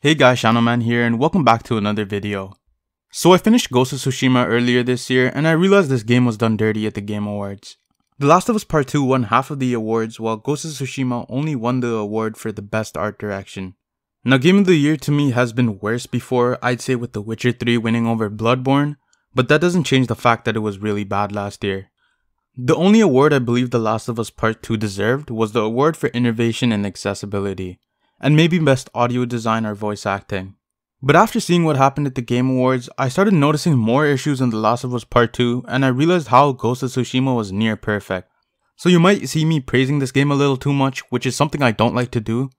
Hey guys, Shanoman here and welcome back to another video. So I finished Ghost of Tsushima earlier this year and I realized this game was done dirty at the Game Awards. The Last of Us Part 2 won half of the awards while Ghost of Tsushima only won the award for the best art direction. Now Game of the Year to me has been worse before, I'd say with The Witcher 3 winning over Bloodborne, but that doesn't change the fact that it was really bad last year. The only award I believe The Last of Us Part 2 deserved was the award for innovation and accessibility, and maybe best audio design or voice acting. But after seeing what happened at the Game Awards, I started noticing more issues in The Last of Us Part 2 and I realized how Ghost of Tsushima was near perfect. So you might see me praising this game a little too much, which is something I don't like to do,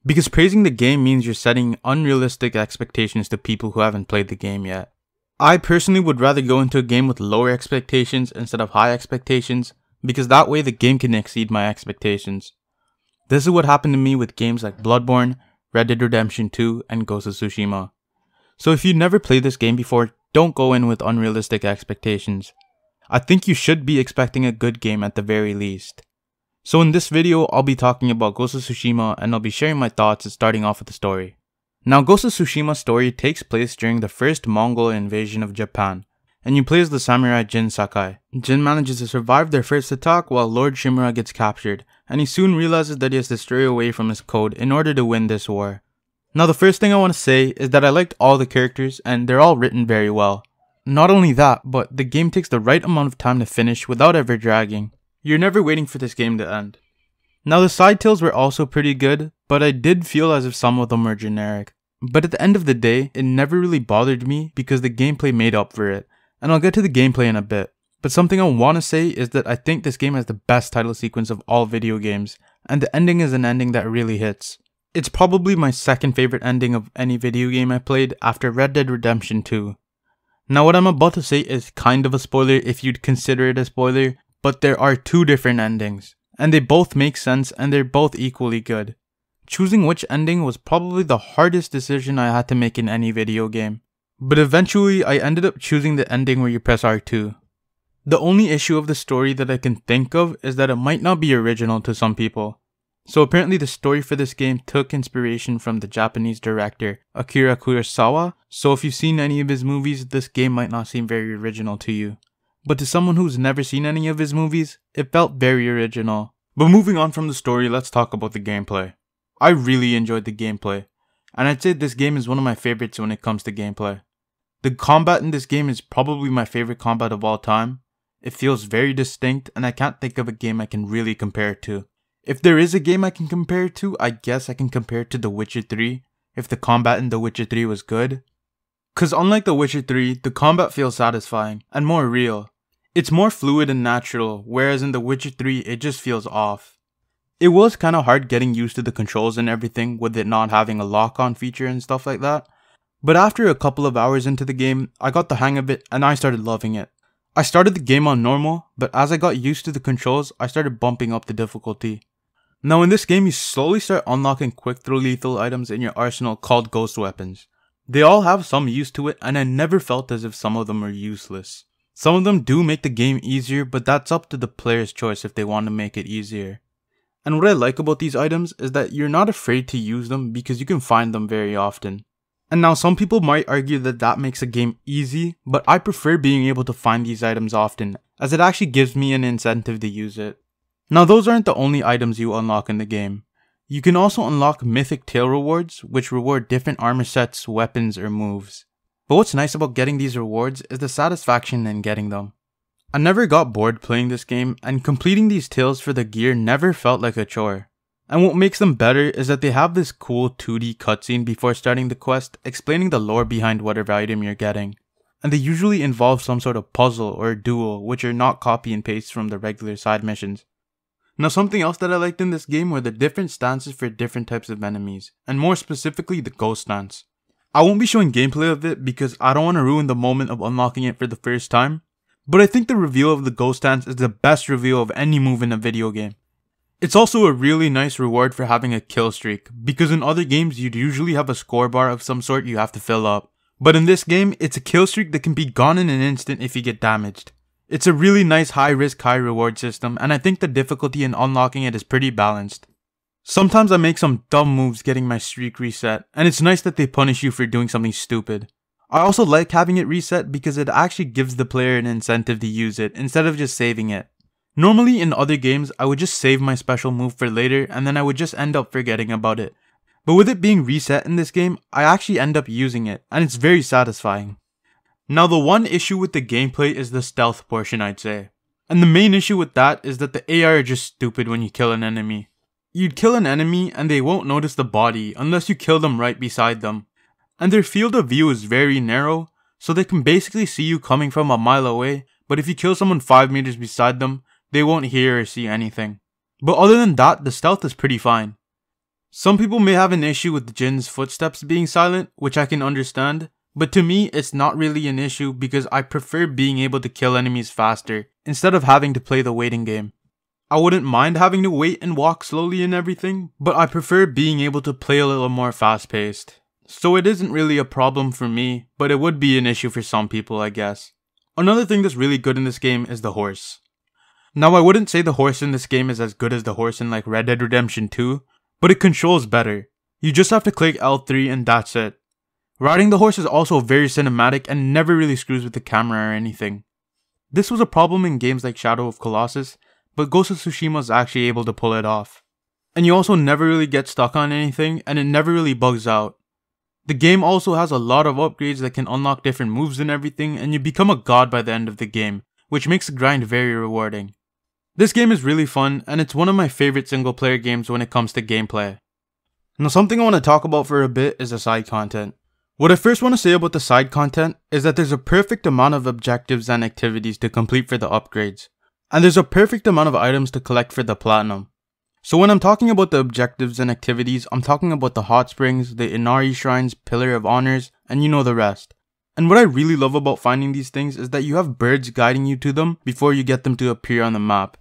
because praising the game means you're setting unrealistic expectations to people who haven't played the game yet. I personally would rather go into a game with lower expectations instead of high expectations, because that way the game can exceed my expectations. This is what happened to me with games like Bloodborne, Red Dead Redemption 2, and Ghost of Tsushima. So if you've never played this game before, don't go in with unrealistic expectations. I think you should be expecting a good game at the very least. So in this video, I'll be talking about Ghost of Tsushima and I'll be sharing my thoughts and starting off with the story. Now Ghost of Tsushima's story takes place during the first Mongol invasion of Japan, and you play as the samurai Jin Sakai. Jin manages to survive their first attack while Lord Shimura gets captured, and he soon realizes that he has to stray away from his code in order to win this war. Now the first thing I want to say is that I liked all the characters and they're all written very well. Not only that, but the game takes the right amount of time to finish without ever dragging. You're never waiting for this game to end. Now the side tales were also pretty good, but I did feel as if some of them were generic. But at the end of the day, it never really bothered me because the gameplay made up for it. And I'll get to the gameplay in a bit. But something I want to say is that I think this game has the best title sequence of all video games, and the ending is an ending that really hits. It's probably my second favorite ending of any video game I played after Red Dead Redemption 2. Now what I'm about to say is kind of a spoiler if you'd consider it a spoiler, but there are two different endings, and they both make sense and they're both equally good. Choosing which ending was probably the hardest decision I had to make in any video game. But eventually, I ended up choosing the ending where you press R2. The only issue of the story that I can think of is that it might not be original to some people. So apparently the story for this game took inspiration from the Japanese director Akira Kurosawa, so if you've seen any of his movies, this game might not seem very original to you. But to someone who's never seen any of his movies, it felt very original. But moving on from the story, let's talk about the gameplay. I really enjoyed the gameplay, and I'd say this game is one of my favorites when it comes to gameplay. The combat in this game is probably my favorite combat of all time. It feels very distinct and I can't think of a game I can really compare it to. If there is a game I can compare it to, I guess I can compare it to The Witcher 3 if the combat in The Witcher 3 was good. Cause unlike The Witcher 3, the combat feels satisfying and more real. It's more fluid and natural, whereas in The Witcher 3 it just feels off. It was kinda hard getting used to the controls and everything with it not having a lock-on feature and stuff like that. But after a couple of hours into the game, I got the hang of it and I started loving it. I started the game on normal, but as I got used to the controls, I started bumping up the difficulty. Now in this game, you slowly start unlocking quick throw lethal items in your arsenal called ghost weapons. They all have some use to it and I never felt as if some of them were useless. Some of them do make the game easier, but that's up to the player's choice if they want to make it easier. And what I like about these items is that you're not afraid to use them because you can find them very often. And now some people might argue that that makes a game easy, but I prefer being able to find these items often, as it actually gives me an incentive to use it. Now those aren't the only items you unlock in the game. You can also unlock mythic tail rewards, which reward different armor sets, weapons, or moves. But what's nice about getting these rewards is the satisfaction in getting them. I never got bored playing this game, and completing these tails for the gear never felt like a chore. And what makes them better is that they have this cool 2D cutscene before starting the quest, explaining the lore behind whatever item you're getting. And they usually involve some sort of puzzle or duel, which are not copy and paste from the regular side missions. Now something else that I liked in this game were the different stances for different types of enemies, and more specifically the ghost stance. I won't be showing gameplay of it because I don't want to ruin the moment of unlocking it for the first time, but I think the reveal of the ghost stance is the best reveal of any move in a video game. It's also a really nice reward for having a kill streak, because in other games you'd usually have a score bar of some sort you have to fill up. But in this game, it's a kill streak that can be gone in an instant if you get damaged. It's a really nice high risk high reward system, and I think the difficulty in unlocking it is pretty balanced. Sometimes I make some dumb moves getting my streak reset, and it's nice that they punish you for doing something stupid. I also like having it reset because it actually gives the player an incentive to use it instead of just saving it. Normally in other games, I would just save my special move for later and then I would just end up forgetting about it. But with it being reset in this game, I actually end up using it, and it's very satisfying. Now the one issue with the gameplay is the stealth portion, I'd say. And the main issue with that is that the AI are just stupid when you kill an enemy. You'd kill an enemy and they won't notice the body unless you kill them right beside them. And their field of view is very narrow, so they can basically see you coming from a mile away, but if you kill someone 5 meters beside them, they won't hear or see anything. But other than that, the stealth is pretty fine. Some people may have an issue with Jin's footsteps being silent, which I can understand, but to me it's not really an issue because I prefer being able to kill enemies faster instead of having to play the waiting game. I wouldn't mind having to wait and walk slowly and everything, but I prefer being able to play a little more fast paced. So it isn't really a problem for me, but it would be an issue for some people, I guess. Another thing that's really good in this game is the horse. Now I wouldn't say the horse in this game is as good as the horse in like Red Dead Redemption 2, but it controls better. You just have to click L3 and that's it. Riding the horse is also very cinematic and never really screws with the camera or anything. This was a problem in games like Shadow of Colossus, but Ghost of Tsushima is actually able to pull it off. And you also never really get stuck on anything and it never really bugs out. The game also has a lot of upgrades that can unlock different moves and everything, and you become a god by the end of the game, which makes the grind very rewarding. This game is really fun, and it's one of my favorite single player games when it comes to gameplay. Now something I want to talk about for a bit is the side content. What I first want to say about the side content is that there's a perfect amount of objectives and activities to complete for the upgrades, and there's a perfect amount of items to collect for the platinum. So when I'm talking about the objectives and activities, I'm talking about the hot springs, the Inari shrines, Pillar of Honors, and you know the rest. And what I really love about finding these things is that you have birds guiding you to them before you get them to appear on the map.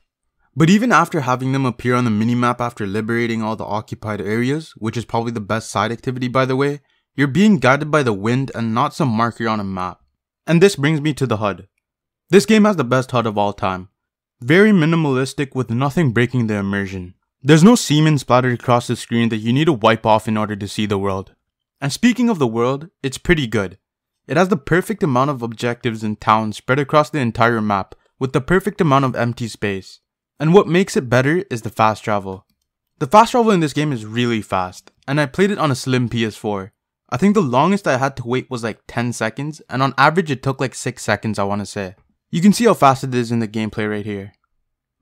But even after having them appear on the minimap after liberating all the occupied areas, which is probably the best side activity by the way, you're being guided by the wind and not some marker on a map. And this brings me to the HUD. This game has the best HUD of all time. Very minimalistic with nothing breaking the immersion. There's no semen splattered across the screen that you need to wipe off in order to see the world. And speaking of the world, it's pretty good. It has the perfect amount of objectives and towns spread across the entire map, with the perfect amount of empty space. And what makes it better is the fast travel. The fast travel in this game is really fast, and I played it on a slim PS4. I think the longest I had to wait was like 10 seconds, and on average it took like 6 seconds I want to say. You can see how fast it is in the gameplay right here.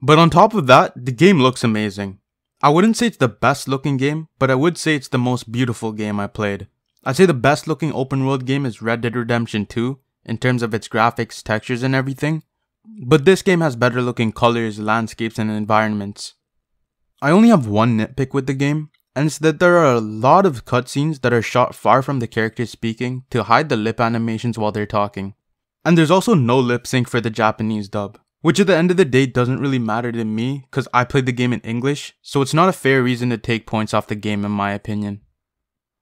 But on top of that, the game looks amazing. I wouldn't say it's the best looking game, but I would say it's the most beautiful game I played. I'd say the best looking open world game is Red Dead Redemption 2, in terms of its graphics, textures and everything. But this game has better looking colors, landscapes and environments. I only have one nitpick with the game, and it's that there are a lot of cutscenes that are shot far from the characters speaking to hide the lip animations while they're talking. And there's also no lip sync for the Japanese dub. Which at the end of the day doesn't really matter to me because I played the game in English, so it's not a fair reason to take points off the game in my opinion.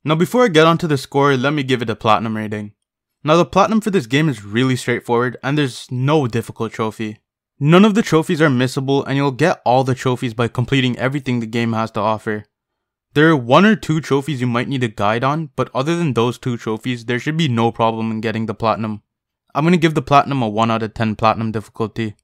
Now before I get onto the score, let me give it a platinum rating. Now the platinum for this game is really straightforward and there's no difficult trophy. None of the trophies are missable and you'll get all the trophies by completing everything the game has to offer. There are 1 or 2 trophies you might need a guide on, but other than those 2 trophies, there should be no problem in getting the platinum. I'm going to give the platinum a 1 out of 10 platinum difficulty.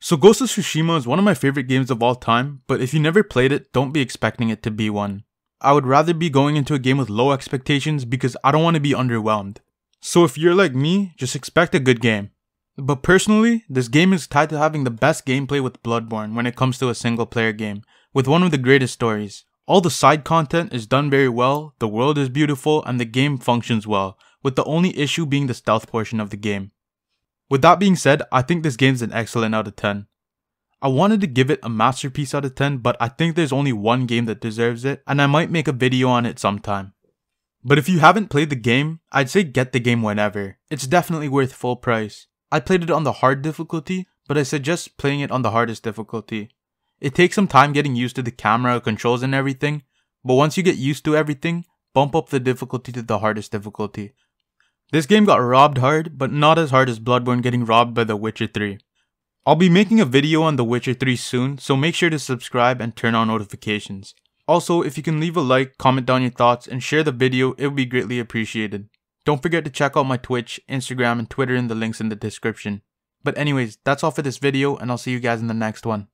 So Ghost of Tsushima is one of my favorite games of all time, but if you never played it, don't be expecting it to be one. I would rather be going into a game with low expectations because I don't want to be underwhelmed. So if you're like me, just expect a good game. But personally, this game is tied to having the best gameplay with Bloodborne when it comes to a single player game, with one of the greatest stories. All the side content is done very well, the world is beautiful, and the game functions well, with the only issue being the stealth portion of the game. With that being said, I think this game's an excellent out of 10. I wanted to give it a masterpiece out of 10, but I think there's only one game that deserves it, and I might make a video on it sometime. But if you haven't played the game, I'd say get the game whenever. It's definitely worth full price. I played it on the hard difficulty, but I suggest playing it on the hardest difficulty. It takes some time getting used to the camera, controls and everything, but once you get used to everything, bump up the difficulty to the hardest difficulty. This game got robbed hard, but not as hard as Bloodborne getting robbed by The Witcher 3. I'll be making a video on The Witcher 3 soon, so make sure to subscribe and turn on notifications. Also, if you can leave a like, comment down your thoughts, and share the video, it would be greatly appreciated. Don't forget to check out my Twitch, Instagram, and Twitter in the links in the description. But anyways, that's all for this video, and I'll see you guys in the next one.